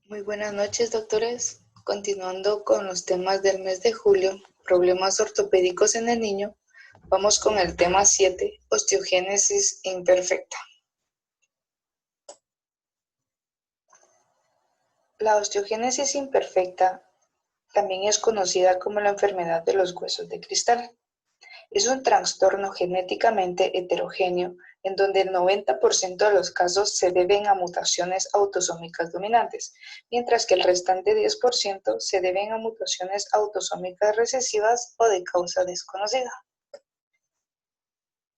Muy buenas noches, doctores. Continuando con los temas del mes de julio, problemas ortopédicos en el niño, vamos con el tema 7, osteogénesis imperfecta. La osteogénesis imperfecta también es conocida como la enfermedad de los huesos de cristal. Es un trastorno genéticamente heterogéneo en donde el 90% de los casos se deben a mutaciones autosómicas dominantes, mientras que el restante 10% se deben a mutaciones autosómicas recesivas o de causa desconocida.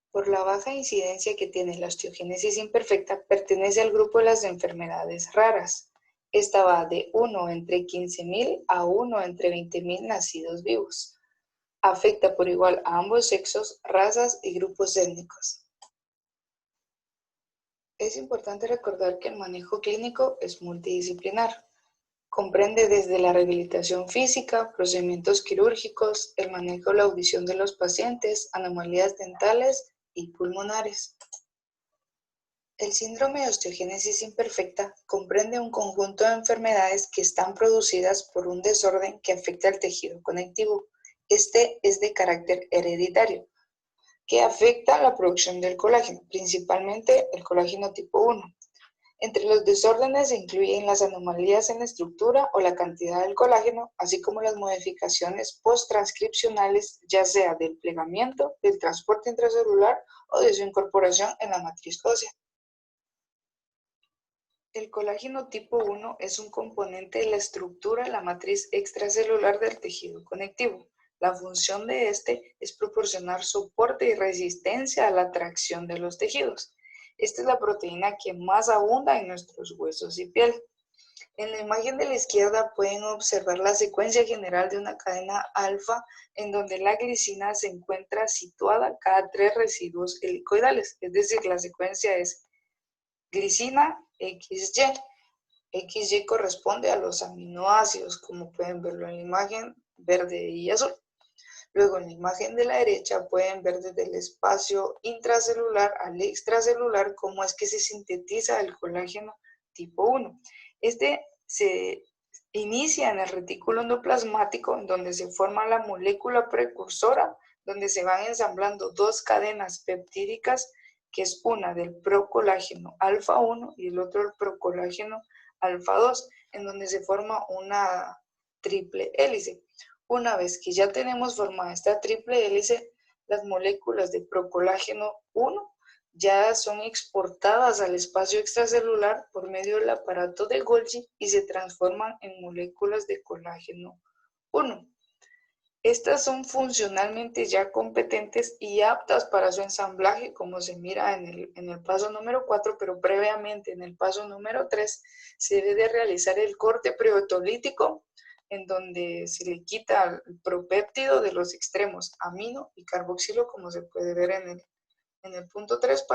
Por la baja incidencia que tiene la osteogénesis imperfecta, pertenece al grupo de las enfermedades raras. Esta va de 1 entre 15.000 a 1 entre 20.000 nacidos vivos. Afecta por igual a ambos sexos, razas y grupos étnicos. Es importante recordar que el manejo clínico es multidisciplinar. Comprende desde la rehabilitación física, procedimientos quirúrgicos, el manejo de la audición de los pacientes, anomalías dentales y pulmonares. El síndrome de osteogénesis imperfecta comprende un conjunto de enfermedades que están producidas por un desorden que afecta al tejido conectivo. Este es de carácter hereditario, que afecta la producción del colágeno, principalmente el colágeno tipo 1. Entre los desórdenes se incluyen las anomalías en la estructura o la cantidad del colágeno, así como las modificaciones post-transcripcionales, ya sea del plegamiento, del transporte intracelular o de su incorporación en la matriz ósea. El colágeno tipo 1 es un componente de la estructura de la matriz extracelular del tejido conectivo. La función de este es proporcionar soporte y resistencia a la tracción de los tejidos. Esta es la proteína que más abunda en nuestros huesos y piel. En la imagen de la izquierda pueden observar la secuencia general de una cadena alfa en donde la glicina se encuentra situada cada 3 residuos helicoidales. Es decir, la secuencia es glicina XY. XY corresponde a los aminoácidos, como pueden verlo en la imagen verde y azul. Luego en la imagen de la derecha pueden ver desde el espacio intracelular al extracelular cómo es que se sintetiza el colágeno tipo 1. Este se inicia en el retículo endoplasmático, en donde se forma la molécula precursora, donde se van ensamblando dos cadenas peptídicas, que es una del procolágeno alfa 1 y el otro el procolágeno alfa 2, en donde se forma una triple hélice. Una vez que ya tenemos formada esta triple hélice, las moléculas de procolágeno 1 ya son exportadas al espacio extracelular por medio del aparato de Golgi y se transforman en moléculas de colágeno 1. Estas son funcionalmente ya competentes y aptas para su ensamblaje, como se mira en el paso número 4, pero previamente en el paso número 3 se debe realizar el corte preotolítico, en donde se le quita el propéptido de los extremos, amino y carboxilo, como se puede ver en el punto 3,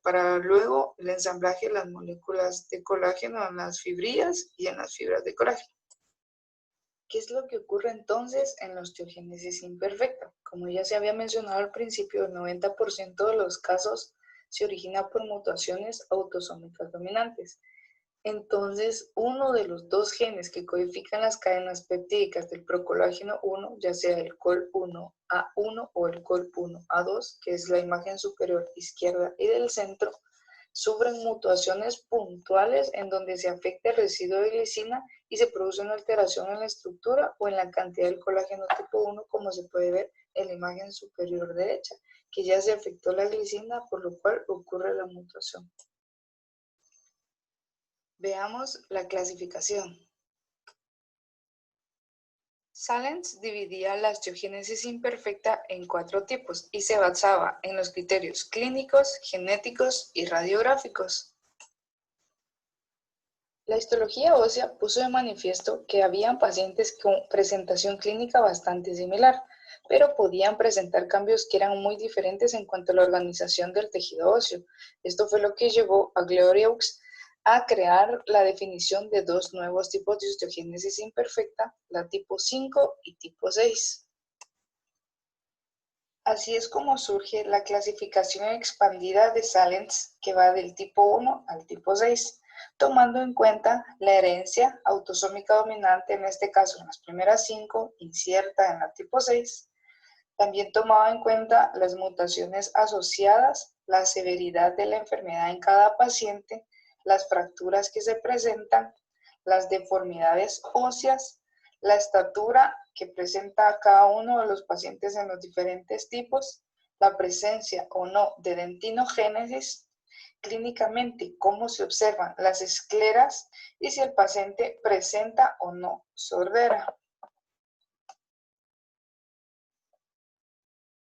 para luego el ensamblaje de las moléculas de colágeno en las fibrillas y en las fibras de colágeno. ¿Qué es lo que ocurre entonces en la osteogénesis imperfecta? Como ya se había mencionado al principio, el 90% de los casos se origina por mutaciones autosómicas dominantes. Entonces, uno de los dos genes que codifican las cadenas peptídicas del procolágeno 1, ya sea el COL1A1 o el COL1A2, que es la imagen superior izquierda y del centro, sufren mutaciones puntuales en donde se afecta el residuo de glicina y se produce una alteración en la estructura o en la cantidad del colágeno tipo 1, como se puede ver en la imagen superior derecha, que ya se afectó la glicina, por lo cual ocurre la mutación. Veamos la clasificación. Salens dividía la osteogénesis imperfecta en 4 tipos y se basaba en los criterios clínicos, genéticos y radiográficos. La histología ósea puso de manifiesto que habían pacientes con presentación clínica bastante similar, pero podían presentar cambios que eran muy diferentes en cuanto a la organización del tejido óseo. Esto fue lo que llevó a Glorieux a crear la definición de 2 nuevos tipos de osteogénesis imperfecta, la tipo 5 y tipo 6. Así es como surge la clasificación expandida de Salens, que va del tipo 1 al tipo 6. tomando en cuenta la herencia autosómica dominante, en este caso en las primeras 5, incierta en la tipo 6. También tomaba en cuenta las mutaciones asociadas, la severidad de la enfermedad en cada paciente, las fracturas que se presentan, las deformidades óseas, la estatura que presenta cada uno de los pacientes en los diferentes tipos, la presencia o no de dentinogénesis, clínicamente cómo se observan las escleras y si el paciente presenta o no sordera.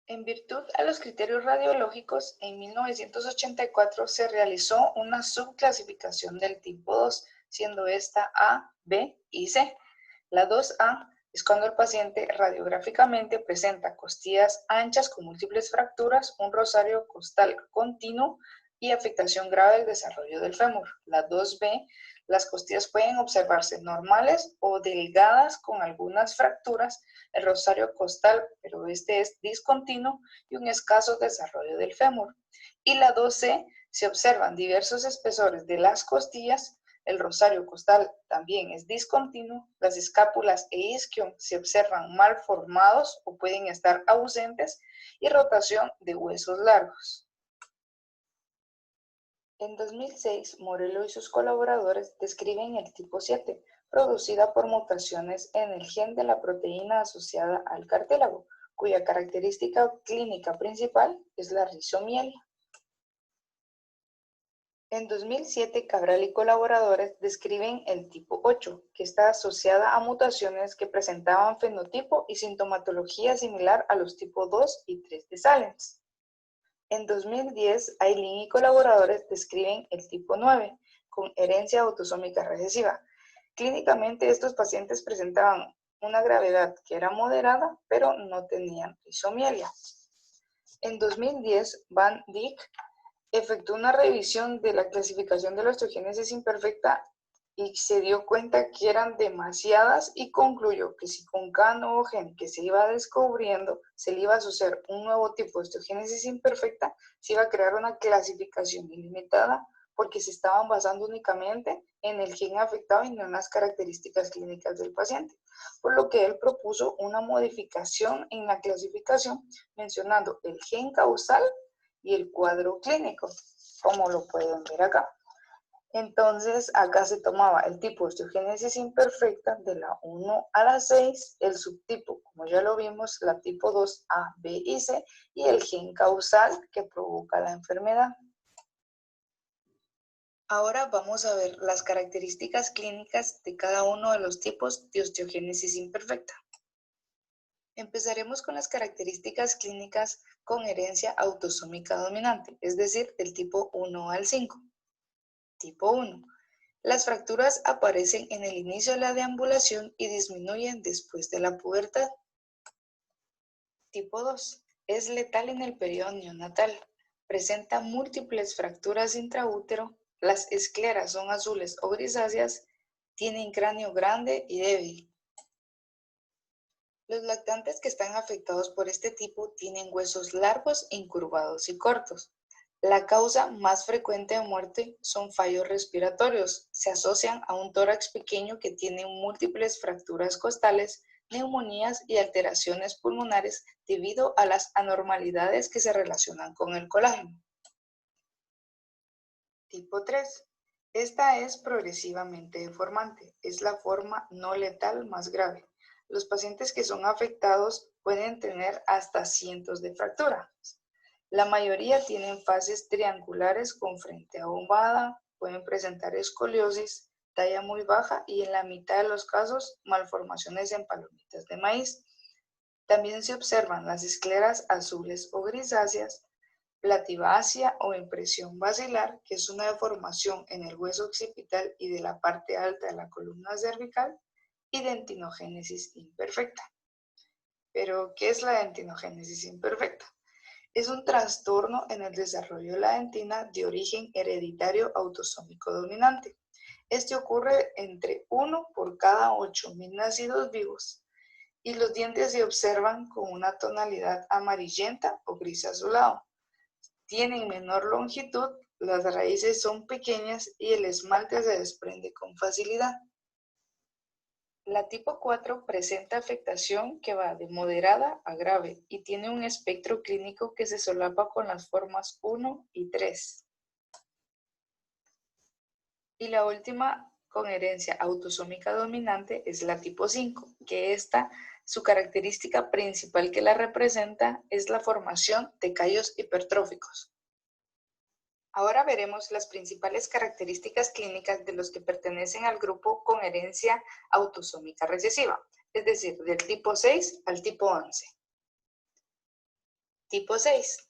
En virtud a los criterios radiológicos, en 1984 se realizó una subclasificación del tipo 2, siendo esta A, B y C. La 2A es cuando el paciente radiográficamente presenta costillas anchas con múltiples fracturas, un rosario costal continuo y afectación grave del desarrollo del fémur. La 2B, las costillas pueden observarse normales o delgadas con algunas fracturas, el rosario costal, pero este es discontinuo y un escaso desarrollo del fémur. Y la 2C, se observan diversos espesores de las costillas, el rosario costal también es discontinuo, las escápulas e isquion se observan mal formados o pueden estar ausentes y rotación de huesos largos. En 2006, Morello y sus colaboradores describen el tipo 7, producida por mutaciones en el gen de la proteína asociada al cartílago, cuya característica clínica principal es la rizomiela. En 2007, Cabral y colaboradores describen el tipo 8, que está asociada a mutaciones que presentaban fenotipo y sintomatología similar a los tipo 2 y 3 de Salens. En 2010, Aileen y colaboradores describen el tipo 9, con herencia autosómica recesiva. Clínicamente, estos pacientes presentaban una gravedad que era moderada, pero no tenían rizomiela. En 2010, Van Dijk efectuó una revisión de la clasificación de la osteogénesis imperfecta y se dio cuenta que eran demasiadas y concluyó que si con cada nuevo gen que se iba descubriendo se le iba a asociar un nuevo tipo de osteogénesis imperfecta, se iba a crear una clasificación ilimitada porque se estaban basando únicamente en el gen afectado y no en las características clínicas del paciente. Por lo que él propuso una modificación en la clasificación mencionando el gen causal y el cuadro clínico, como lo pueden ver acá. Entonces, acá se tomaba el tipo de osteogénesis imperfecta de la 1 a la 6, el subtipo, como ya lo vimos, la tipo 2, A, B y C, y el gen causal que provoca la enfermedad. Ahora vamos a ver las características clínicas de cada uno de los tipos de osteogénesis imperfecta. Empezaremos con las características clínicas con herencia autosómica dominante, es decir, del tipo 1 al 5. Tipo 1. Las fracturas aparecen en el inicio de la deambulación y disminuyen después de la pubertad. Tipo 2. Es letal en el periodo neonatal. Presenta múltiples fracturas intraútero, las escleras son azules o grisáceas, tienen cráneo grande y débil. Los lactantes que están afectados por este tipo tienen huesos largos, incurvados y cortos. La causa más frecuente de muerte son fallos respiratorios. Se asocian a un tórax pequeño que tiene múltiples fracturas costales, neumonías y alteraciones pulmonares debido a las anormalidades que se relacionan con el colágeno. Tipo 3. Esta es progresivamente deformante. Es la forma no letal más grave. Los pacientes que son afectados pueden tener hasta cientos de fracturas. La mayoría tienen fases triangulares con frente abombada, pueden presentar escoliosis, talla muy baja y en la mitad de los casos malformaciones en palomitas de maíz. También se observan las escleras azules o grisáceas, platibacia o impresión basilar, que es una deformación en el hueso occipital y de la parte alta de la columna cervical, y dentinogénesis imperfecta. Pero, ¿qué es la dentinogénesis imperfecta? Es un trastorno en el desarrollo de la dentina de origen hereditario autosómico dominante. Este ocurre entre 1 por cada 8.000 nacidos vivos y los dientes se observan con una tonalidad amarillenta o gris azulado. Tienen menor longitud Las raíces son pequeñas y el esmalte se desprende con facilidad. La tipo 4 presenta afectación que va de moderada a grave y tiene un espectro clínico que se solapa con las formas 1 y 3. Y la última con herencia autosómica dominante es la tipo 5, que su característica principal que la representa es la formación de callos hipertróficos. Ahora veremos las principales características clínicas de los que pertenecen al grupo con herencia autosómica recesiva, es decir, del tipo 6 al tipo 11. Tipo 6.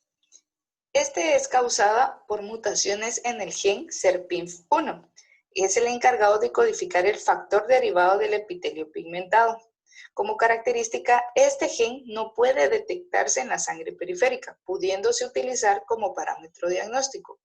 Este es causada por mutaciones en el gen SERPINF1 y es el encargado de codificar el factor derivado del epitelio pigmentado. Como característica, este gen no puede detectarse en la sangre periférica, pudiéndose utilizar como parámetro diagnóstico.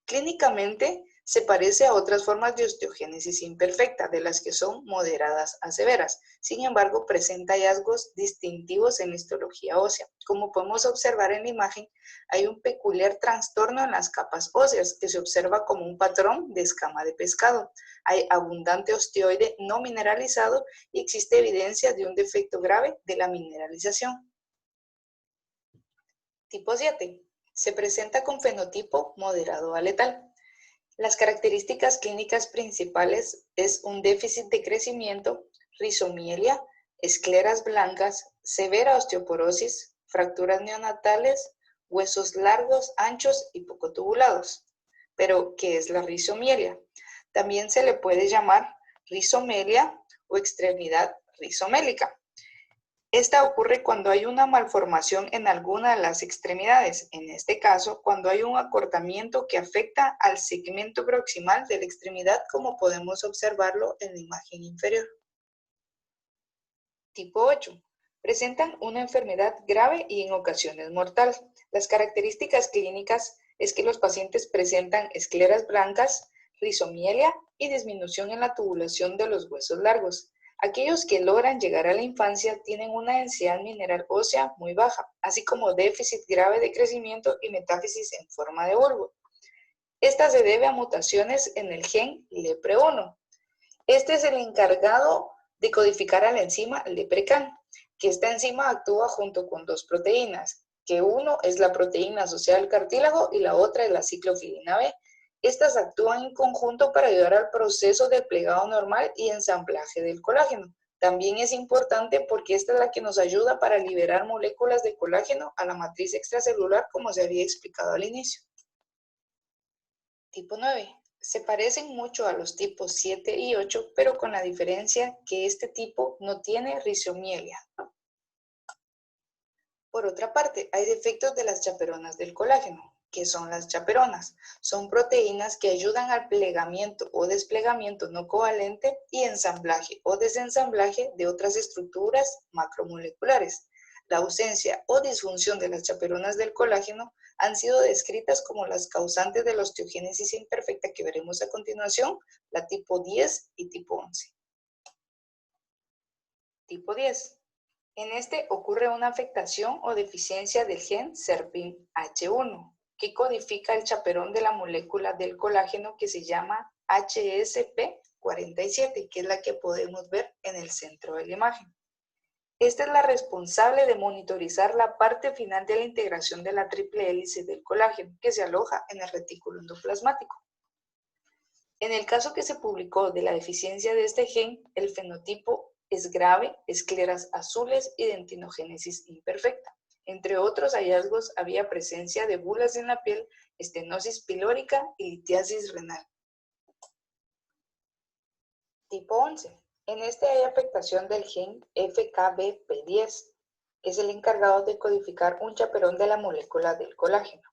Clínicamente, se parece a otras formas de osteogénesis imperfecta, de las que son moderadas a severas. Sin embargo, presenta hallazgos distintivos en la histología ósea. Como podemos observar en la imagen, hay un peculiar trastorno en las capas óseas que se observa como un patrón de escama de pescado. Hay abundante osteoide no mineralizado y existe evidencia de un defecto grave de la mineralización. Tipo 7. Se presenta con fenotipo moderado a letal. Las características clínicas principales es un déficit de crecimiento, rizomielia, escleras blancas, severa osteoporosis, fracturas neonatales, huesos largos, anchos y poco tubulados. Pero, ¿qué es la rizomielia? También se le puede llamar rizomelia o extremidad rizomélica. Esta ocurre cuando hay una malformación en alguna de las extremidades, en este caso, cuando hay un acortamiento que afecta al segmento proximal de la extremidad, como podemos observarlo en la imagen inferior. Tipo 8. Presentan una enfermedad grave y en ocasiones mortal. Las características clínicas es que los pacientes presentan escleras blancas, rizomielia y disminución en la tubulación de los huesos largos. Aquellos que logran llegar a la infancia tienen una densidad mineral ósea muy baja, así como déficit grave de crecimiento y metáfisis en forma de bulbo. Esta se debe a mutaciones en el gen LEPR1. Este es el encargado de codificar a la enzima LEPRECAN, que esta enzima actúa junto con dos proteínas, que uno es la proteína asociada al cartílago y la otra es la ciclofilina B. Estas actúan en conjunto para ayudar al proceso de plegado normal y ensamblaje del colágeno. También es importante porque esta es la que nos ayuda para liberar moléculas de colágeno a la matriz extracelular, como se había explicado al inicio. Tipo 9. Se parecen mucho a los tipos 7 y 8, pero con la diferencia que este tipo no tiene rizomielia. Por otra parte, hay defectos de las chaperonas del colágeno. ¿Qué son las chaperonas? Son proteínas que ayudan al plegamiento o desplegamiento no covalente y ensamblaje o desensamblaje de otras estructuras macromoleculares. La ausencia o disfunción de las chaperonas del colágeno han sido descritas como las causantes de la osteogénesis imperfecta que veremos a continuación, la tipo 10 y tipo 11. Tipo 10. En este ocurre una afectación o deficiencia del gen SERPINH1, que codifica el chaperón de la molécula del colágeno que se llama HSP47, que es la que podemos ver en el centro de la imagen. Esta es la responsable de monitorizar la parte final de la integración de la triple hélice del colágeno, que se aloja en el retículo endoplasmático. En el caso que se publicó de la deficiencia de este gen, el fenotipo es grave, escleras azules y dentinogénesis imperfecta. Entre otros hallazgos había presencia de bulas en la piel, estenosis pilórica y litiasis renal. Tipo 11. En este hay afectación del gen FKBP10, que es el encargado de codificar un chaperón de la molécula del colágeno.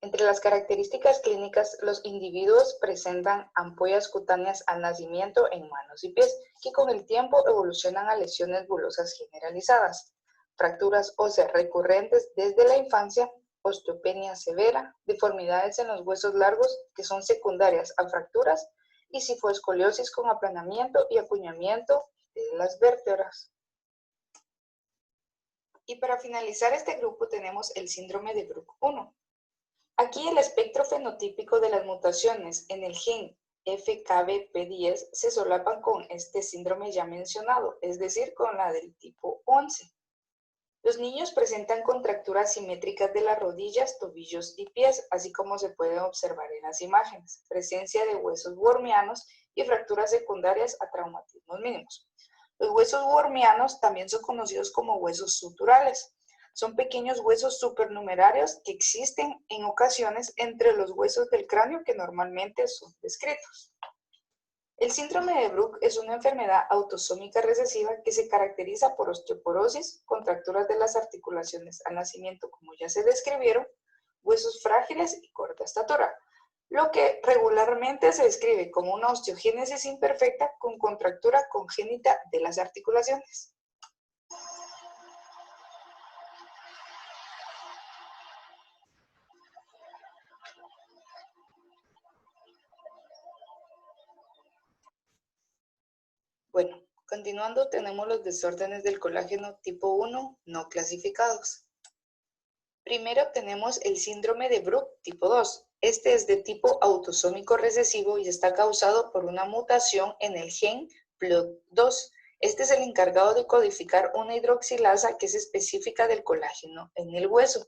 Entre las características clínicas, los individuos presentan ampollas cutáneas al nacimiento en manos y pies, que con el tiempo evolucionan a lesiones bulosas generalizadas, fracturas óseas recurrentes desde la infancia, osteopenia severa, deformidades en los huesos largos que son secundarias a fracturas y cifoescoliosis con aplanamiento y acuñamiento de las vértebras. Y para finalizar este grupo tenemos el síndrome de Bruch 1. Aquí el espectro fenotípico de las mutaciones en el gen FKBP10 se solapan con este síndrome ya mencionado, es decir, con la del tipo 11. Los niños presentan contracturas simétricas de las rodillas, tobillos y pies, así como se puede observar en las imágenes, presencia de huesos wormianos y fracturas secundarias a traumatismos mínimos. Los huesos wormianos también son conocidos como huesos suturales. Son pequeños huesos supernumerarios que existen en ocasiones entre los huesos del cráneo que normalmente son descritos. El síndrome de Bruch es una enfermedad autosómica recesiva que se caracteriza por osteoporosis, contracturas de las articulaciones al nacimiento, como ya se describieron, huesos frágiles y corta estatura, lo que regularmente se describe como una osteogénesis imperfecta con contractura congénita de las articulaciones. Bueno, continuando tenemos los desórdenes del colágeno tipo 1 no clasificados. Primero tenemos el síndrome de Bruch tipo 2. Este es de tipo autosómico recesivo y está causado por una mutación en el gen PLOT2. Este es el encargado de codificar una hidroxilasa que es específica del colágeno en el hueso.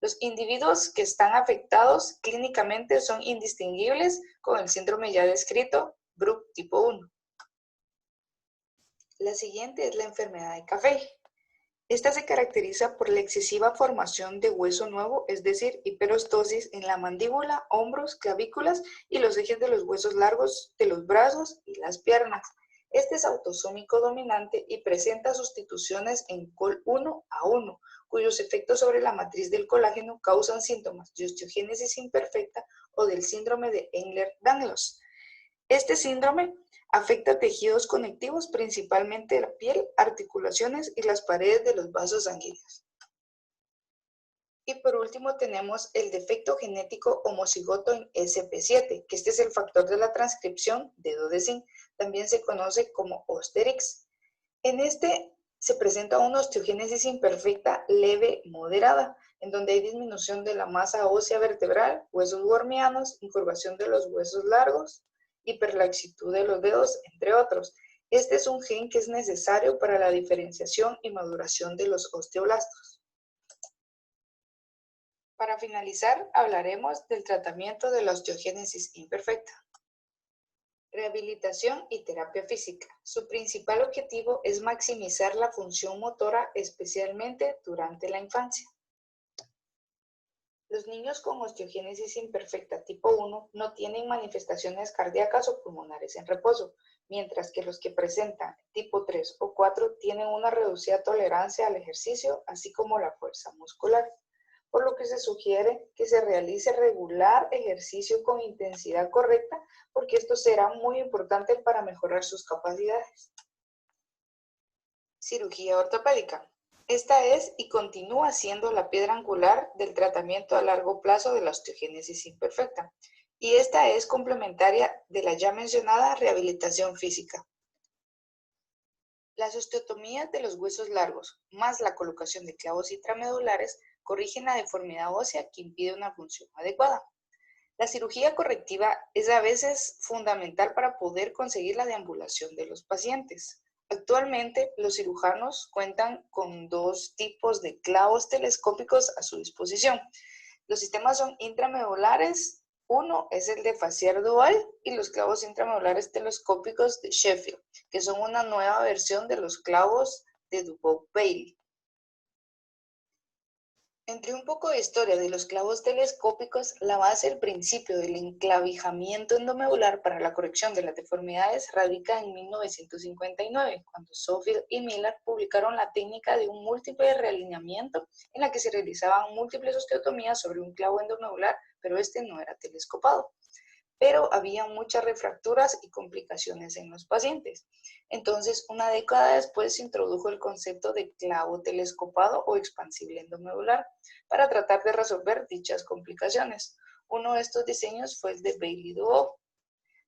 Los individuos que están afectados clínicamente son indistinguibles con el síndrome ya descrito, Bruch tipo 1. La siguiente es la enfermedad de Café. Esta se caracteriza por la excesiva formación de hueso nuevo, es decir, hiperostosis en la mandíbula, hombros, clavículas y los ejes de los huesos largos de los brazos y las piernas. Este es autosómico dominante y presenta sustituciones en COL1A1, cuyos efectos sobre la matriz del colágeno causan síntomas de osteogénesis imperfecta o del síndrome de Ehlers-Danlos. Este síndrome afecta tejidos conectivos, principalmente la piel, articulaciones y las paredes de los vasos sanguíneos. Y por último tenemos el defecto genético homocigoto en SP7, que este es el factor de la transcripción de Dodecin, también se conoce como Osterix. En este se presenta una osteogénesis imperfecta leve moderada, en donde hay disminución de la masa ósea vertebral, huesos wormianos, incurvación de los huesos largos, hiperlaxitud de los dedos, entre otros. Este es un gen que es necesario para la diferenciación y maduración de los osteoblastos. Para finalizar, hablaremos del tratamiento de la osteogénesis imperfecta. Rehabilitación y terapia física. Su principal objetivo es maximizar la función motora, especialmente durante la infancia. Los niños con osteogénesis imperfecta tipo 1 no tienen manifestaciones cardíacas o pulmonares en reposo, mientras que los que presentan tipo 3 o 4 tienen una reducida tolerancia al ejercicio, así como la fuerza muscular, por lo que se sugiere que se realice regular ejercicio con intensidad correcta, porque esto será muy importante para mejorar sus capacidades. Cirugía ortopédica. Esta es y continúa siendo la piedra angular del tratamiento a largo plazo de la osteogénesis imperfecta, y esta es complementaria de la ya mencionada rehabilitación física. Las osteotomías de los huesos largos, más la colocación de clavos intramedulares, corrigen la deformidad ósea que impide una función adecuada. La cirugía correctiva es a veces fundamental para poder conseguir la deambulación de los pacientes. Actualmente, los cirujanos cuentan con dos tipos de clavos telescópicos a su disposición. Los sistemas son intramedulares. Uno es el de Fassier Dual y los clavos intramedulares telescópicos de Sheffield, que son una nueva versión de los clavos de Dubov-Bailey. Entre un poco de historia de los clavos telescópicos, la base del principio del enclavijamiento endomedular para la corrección de las deformidades radica en 1959, cuando Sofield y Miller publicaron la técnica de un múltiple realineamiento en la que se realizaban múltiples osteotomías sobre un clavo endomedular, pero este no era telescopado. Pero había muchas refracturas y complicaciones en los pacientes. Entonces, una década después se introdujo el concepto de clavo telescopado o expansible endomedular para tratar de resolver dichas complicaciones. Uno de estos diseños fue el de Bailey-Duov,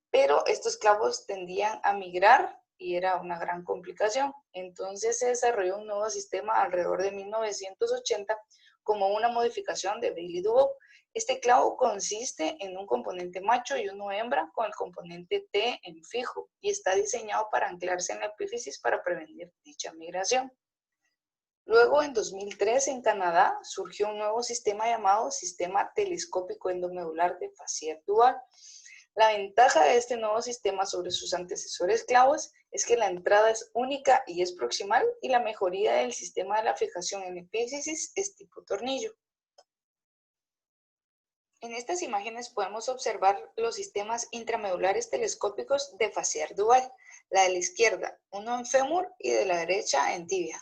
pero estos clavos tendían a migrar y era una gran complicación. Entonces se desarrolló un nuevo sistema alrededor de 1980 como una modificación de Bailey-Duov. Este clavo consiste en un componente macho y uno hembra con el componente T en fijo y está diseñado para anclarse en la epífisis para prevenir dicha migración. Luego, en 2003, en Canadá, surgió un nuevo sistema llamado Sistema Telescópico Endomedular de Facier Dual. La ventaja de este nuevo sistema sobre sus antecesores clavos es que la entrada es única y es proximal, y la mejoría del sistema de la fijación en epífisis es tipo tornillo. En estas imágenes podemos observar los sistemas intramedulares telescópicos de Facier Dual, la de la izquierda, uno en fémur, y de la derecha en tibia.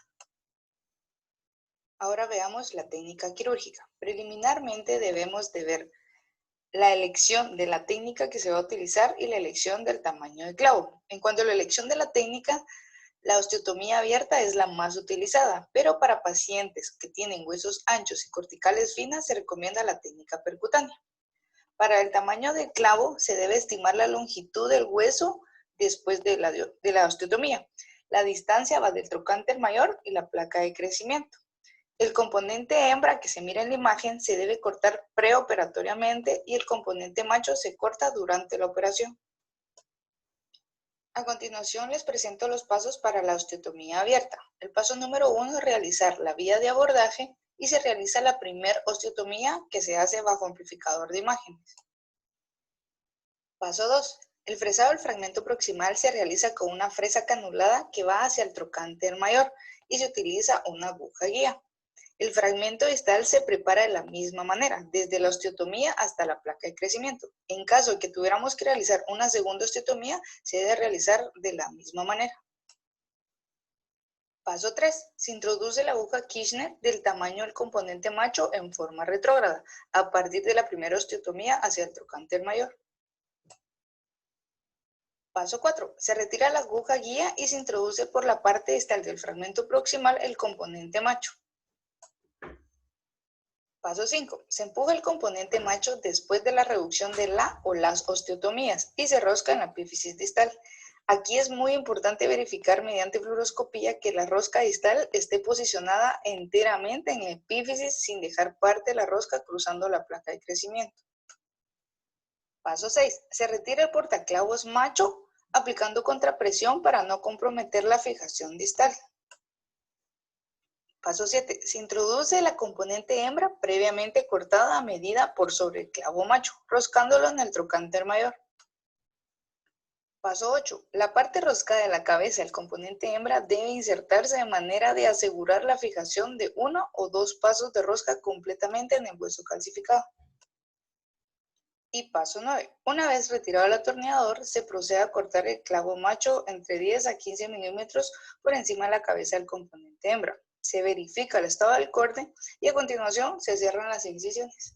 Ahora veamos la técnica quirúrgica. Preliminarmente debemos de ver la elección de la técnica que se va a utilizar y la elección del tamaño del clavo. En cuanto a la elección de la técnica, la osteotomía abierta es la más utilizada, pero para pacientes que tienen huesos anchos y corticales finas se recomienda la técnica percutánea. Para el tamaño del clavo se debe estimar la longitud del hueso después de la osteotomía. La distancia va del trocánter mayor y la placa de crecimiento. El componente hembra que se mira en la imagen se debe cortar preoperatoriamente y el componente macho se corta durante la operación. A continuación les presento los pasos para la osteotomía abierta. El paso número 1 es realizar la vía de abordaje y se realiza la primera osteotomía que se hace bajo amplificador de imágenes. Paso 2. El fresado del fragmento proximal se realiza con una fresa canulada que va hacia el trocánter mayor y se utiliza una aguja guía. El fragmento distal se prepara de la misma manera, desde la osteotomía hasta la placa de crecimiento. En caso de que tuviéramos que realizar una segunda osteotomía, se debe realizar de la misma manera. Paso 3. Se introduce la aguja Kirchner del tamaño del componente macho en forma retrógrada, a partir de la primera osteotomía hacia el trocánter mayor. Paso 4. Se retira la aguja guía y se introduce por la parte distal del fragmento proximal el componente macho. Paso 5. Se empuja el componente macho después de la reducción de la o las osteotomías y se rosca en la epífisis distal. Aquí es muy importante verificar mediante fluoroscopía que la rosca distal esté posicionada enteramente en la epífisis sin dejar parte de la rosca cruzando la placa de crecimiento. Paso 6. Se retira el portaclavos macho aplicando contrapresión para no comprometer la fijación distal. Paso 7. Se introduce la componente hembra previamente cortada a medida por sobre el clavo macho, roscándolo en el trocánter mayor. Paso 8. La parte roscada de la cabeza del componente hembra debe insertarse de manera de asegurar la fijación de 1 o 2 pasos de rosca completamente en el hueso calcificado. Y paso 9. Una vez retirado el atornillador, se procede a cortar el clavo macho entre 10 a 15 milímetros por encima de la cabeza del componente hembra. Se verifica el estado del corte y a continuación se cierran las incisiones.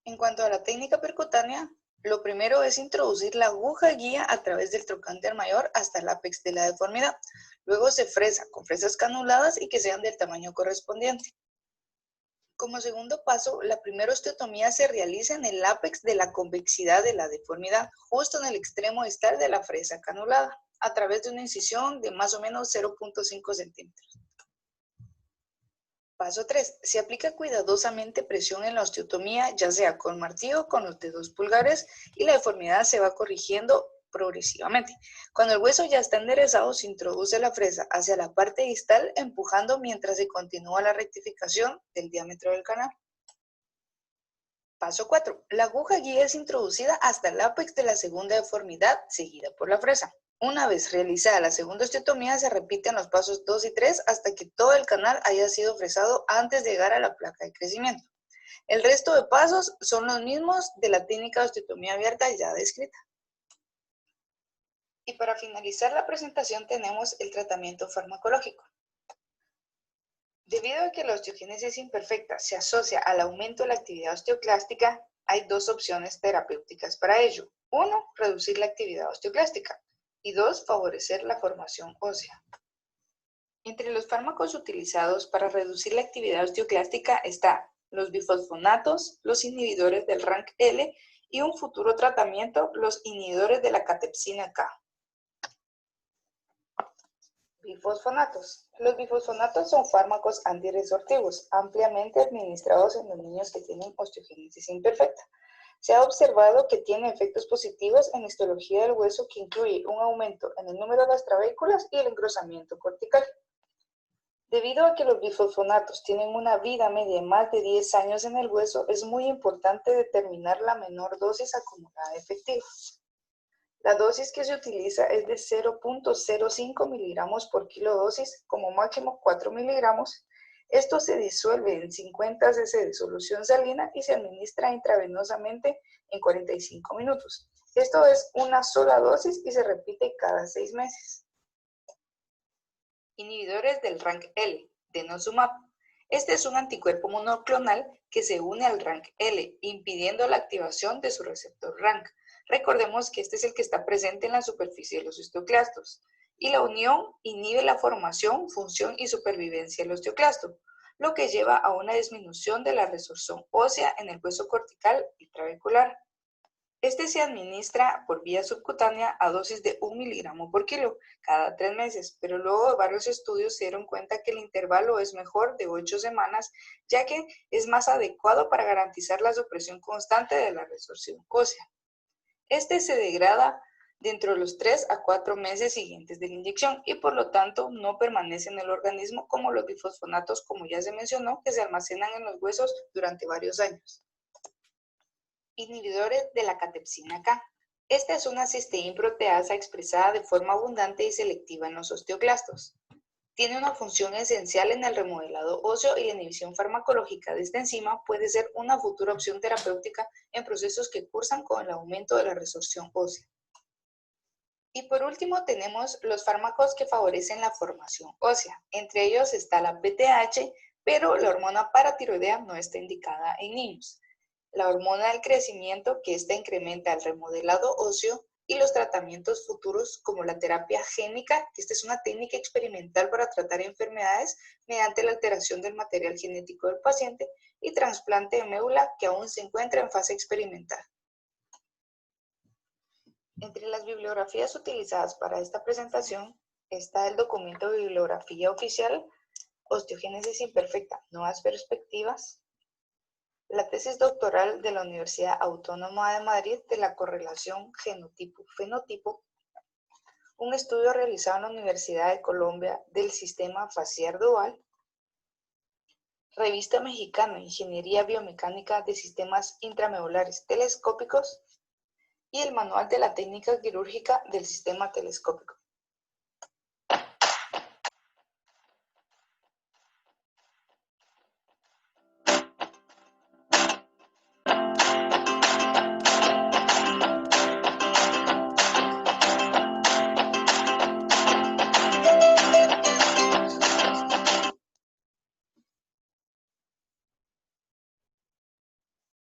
En cuanto a la técnica percutánea, lo primero es introducir la aguja guía a través del trocánter mayor hasta el ápex de la deformidad. Luego se fresa con fresas canuladas y que sean del tamaño correspondiente. Como segundo paso, la primera osteotomía se realiza en el ápex de la convexidad de la deformidad, justo en el extremo distal de la fresa canulada, a través de una incisión de más o menos 0.5 centímetros. Paso 3. Se aplica cuidadosamente presión en la osteotomía, ya sea con martillo o con los dedos pulgares, y la deformidad se va corrigiendo progresivamente. Cuando el hueso ya está enderezado, se introduce la fresa hacia la parte distal, empujando mientras se continúa la rectificación del diámetro del canal. Paso 4. La aguja guía es introducida hasta el ápex de la segunda deformidad, seguida por la fresa. Una vez realizada la segunda osteotomía, se repiten los pasos 2 y 3 hasta que todo el canal haya sido fresado antes de llegar a la placa de crecimiento. El resto de pasos son los mismos de la técnica de osteotomía abierta ya descrita. Y para finalizar la presentación tenemos el tratamiento farmacológico. Debido a que la osteogénesis imperfecta se asocia al aumento de la actividad osteoclástica, hay dos opciones terapéuticas para ello. 1. Reducir la actividad osteoclástica. Y 2. Favorecer la formación ósea. Entre los fármacos utilizados para reducir la actividad osteoclástica están los bifosfonatos, los inhibidores del RANKL y un futuro tratamiento, los inhibidores de la catepsina K. Bifosfonatos. Los bifosfonatos son fármacos antirresortivos ampliamente administrados en los niños que tienen osteogénesis imperfecta. Se ha observado que tiene efectos positivos en histología del hueso que incluye un aumento en el número de las trabéculas y el engrosamiento cortical. Debido a que los bifosfonatos tienen una vida media de más de 10 años en el hueso, es muy importante determinar la menor dosis acumulada efectiva. La dosis que se utiliza es de 0.05 miligramos por kilodosis, como máximo 4 miligramos. Esto se disuelve en 50 cc de solución salina y se administra intravenosamente en 45 minutos. Esto es una sola dosis y se repite cada 6 meses. Inhibidores del RANKL, denosumab. Este es un anticuerpo monoclonal que se une al RANKL, impidiendo la activación de su receptor RANK. Recordemos que este es el que está presente en la superficie de los osteoclastos. Y la unión inhibe la formación, función y supervivencia del osteoclasto, lo que lleva a una disminución de la resorción ósea en el hueso cortical y trabecular. Este se administra por vía subcutánea a dosis de 1 miligramo por kilo cada 3 meses, pero luego de varios estudios se dieron cuenta que el intervalo es mejor de 8 semanas, ya que es más adecuado para garantizar la supresión constante de la resorción ósea. Este se degrada dentro de los 3 a 4 meses siguientes de la inyección y por lo tanto no permanece en el organismo como los bifosfonatos, como ya se mencionó, que se almacenan en los huesos durante varios años. Inhibidores de la catepsina K. Esta es una cisteína proteasa expresada de forma abundante y selectiva en los osteoclastos. Tiene una función esencial en el remodelado óseo y la inhibición farmacológica de esta enzima puede ser una futura opción terapéutica en procesos que cursan con el aumento de la resorción ósea. Y por último tenemos los fármacos que favorecen la formación ósea. Entre ellos está la PTH, pero la hormona paratiroidea no está indicada en niños. La hormona del crecimiento, que esta incrementa el remodelado óseo, y los tratamientos futuros como la terapia génica, que esta es una técnica experimental para tratar enfermedades mediante la alteración del material genético del paciente, y trasplante de médula, que aún se encuentra en fase experimental. Entre las bibliografías utilizadas para esta presentación está el documento de bibliografía oficial Osteogénesis imperfecta, nuevas perspectivas, la tesis doctoral de la Universidad Autónoma de Madrid de la correlación genotipo-fenotipo, un estudio realizado en la Universidad de Colombia del sistema faciar dual, Revista Mexicana Ingeniería Biomecánica de Sistemas Intramedulares Telescópicos y el Manual de la Técnica Quirúrgica del Sistema Telescópico.